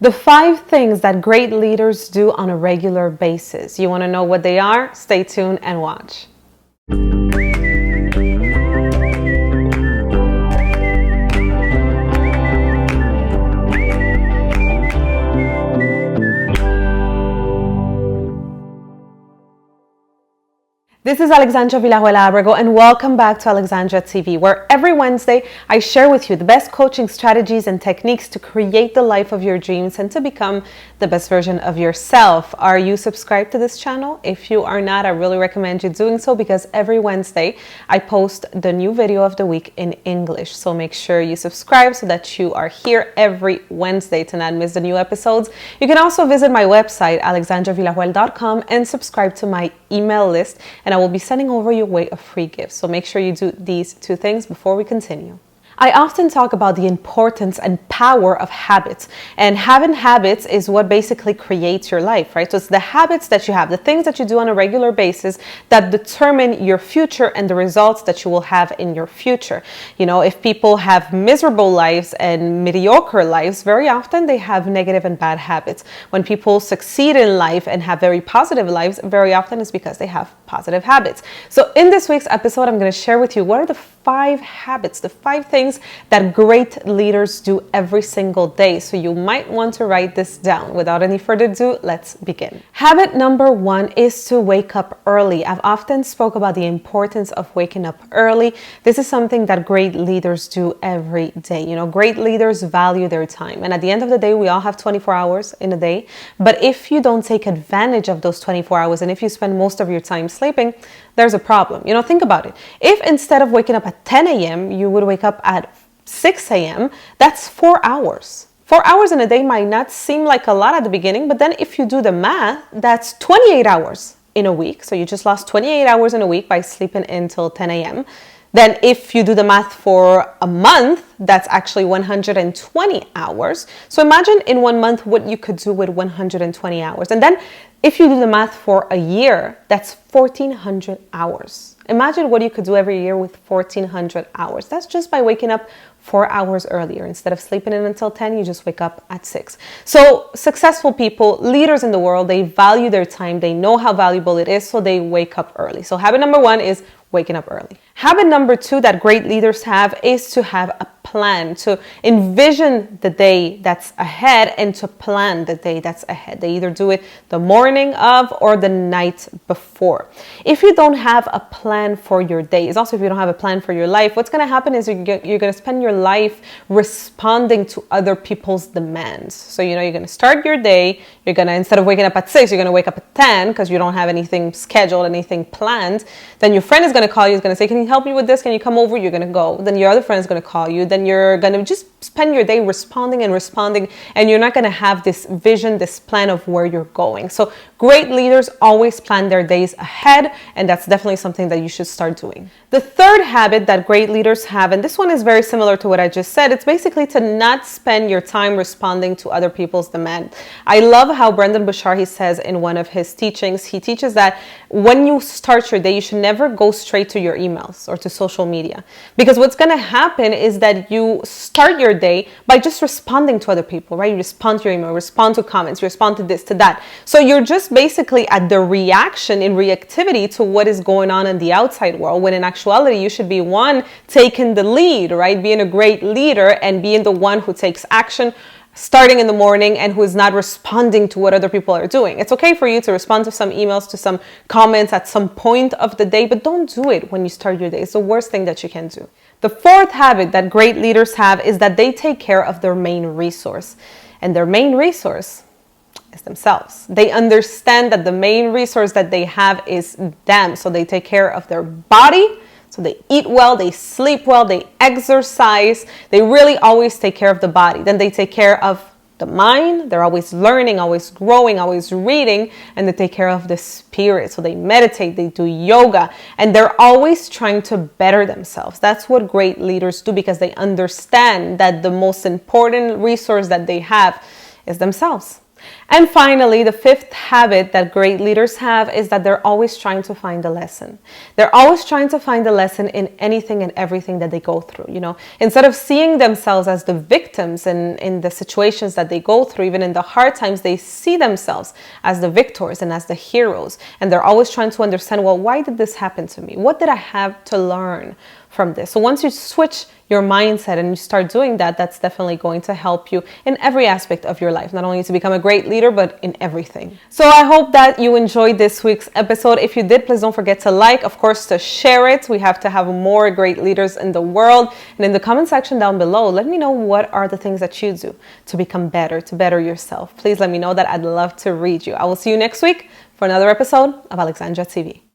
The 5 things that great leaders do on a regular basis. You want to know what they are? Stay tuned and watch. This is Alexandra Villarroel Abrego, and welcome back to AlexandraTV, where every Wednesday I share with you the best coaching strategies and techniques to create the life of your dreams and to become the best version of yourself. Are you subscribed to this channel? If you are not, I really recommend you doing so, because every Wednesday I post the new video of the week in English. So make sure you subscribe so that you are here every Wednesday to not miss the new episodes. You can also visit my website, AlexandraVillarroel.com, and subscribe to my email list, and I will be sending over your way of free gifts. So make sure you do these 2 things before we continue. I often talk about the importance and power of habits, and having habits is what basically creates your life, right? So it's the habits that you have, the things that you do on a regular basis that determine your future and the results that you will have in your future. You know, if people have miserable lives and mediocre lives, very often they have negative and bad habits. When people succeed in life and have very positive lives, very often it's because they have positive habits. So in this week's episode, I'm going to share with you what are the 5 habits, the 5 things that great leaders do every single day. So you might want to write this down. Without any further ado, let's begin. Habit number 1 is to wake up early. I've often spoke about the importance of waking up early. This is something that great leaders do every day. You know, great leaders value their time. And at the end of the day, we all have 24 hours in a day. But if you don't take advantage of those 24 hours, and if you spend most of your time sleeping, there's a problem. You know, think about it. If instead of waking up at 10 a.m., you would wake up at 6 a.m., that's 4 hours. 4 hours in a day might not seem like a lot at the beginning, but then if you do the math, that's 28 hours in a week. So you just lost 28 hours in a week by sleeping until 10 a.m. Then if you do the math for a month, that's actually 120 hours. So imagine in 1 month what you could do with 120 hours. And then if you do the math for a year, that's 1,400 hours. Imagine what you could do every year with 1,400 hours. That's just by waking up 4 hours earlier. Instead of sleeping in until 10, you just wake up at 6. So successful people, leaders in the world, they value their time. They know how valuable it is, so they wake up early. So habit number 1 is waking up early. Habit number 2 that great leaders have is to have a plan, to envision the day that's ahead and to plan the day that's ahead. They either do it the morning of or the night before. If you don't have a plan for your days, also if you don't have a plan for your life, what's going to happen is you're going to spend your life responding to other people's demands. So, you know, you're going to start your day, you're going to, instead of waking up at 6, you're going to wake up at 10 because you don't have anything scheduled, anything planned. Then your friend is going to call you, is going to say, can you help me with this? Can you come over? You're going to go. Then your other friend is going to call you. Then you're going to just spend your day responding, and you're not going to have this vision, this plan of where you're going. So great leaders always plan their days ahead, and that's definitely something that you should start doing. The 3rd habit that great leaders have, and this one is very similar to what I just said, it's basically to not spend your time responding to other people's demand. I love how Brendan Bouchard, he says in one of his teachings, he teaches that when you start your day, you should never go straight to your emails or to social media, because what's going to happen is that you start your day by just responding to other people, right? You respond to your email, respond to comments, respond to this, to that. So you're just basically at the reaction, in reactivity to what is going on in the outside world, when in actuality, you should be one taking the lead, right? Being a great leader and being the one who takes action, starting in the morning, and who is not responding to what other people are doing. It's okay for you to respond to some emails, to some comments at some point of the day, but don't do it when you start your day. It's the worst thing that you can do. The 4th habit that great leaders have is that they take care of their main resource. And their main resource is themselves. They understand that the main resource that they have is them. So they take care of their body. So they eat well, they sleep well, they exercise. They really always take care of the body. Then they take care of the mind. They're always learning, always growing, always reading, and they take care of the spirit. So they meditate, they do yoga, and they're always trying to better themselves. That's what great leaders do, because they understand that the most important resource that they have is themselves. And finally, the fifth habit that great leaders have is that they're always trying to find a lesson. They're always trying to find a lesson in anything and everything that they go through. Instead of seeing themselves as the victims in the situations that they go through, even in the hard times, they see themselves as the victors and as the heroes. And they're always trying to understand, well, why did this happen to me? What did I have to learn from this? So once you switch your mindset and you start doing that, that's definitely going to help you in every aspect of your life, not only to become a great leader, but in everything. So I hope that you enjoyed this week's episode. If you did, please don't forget to like, of course, to share it. We have to have more great leaders in the world. And in the comment section down below, let me know what are the things that you do to become better, to better yourself. Please let me know that. I'd love to read you. I will see you next week for another episode of Alexandra TV.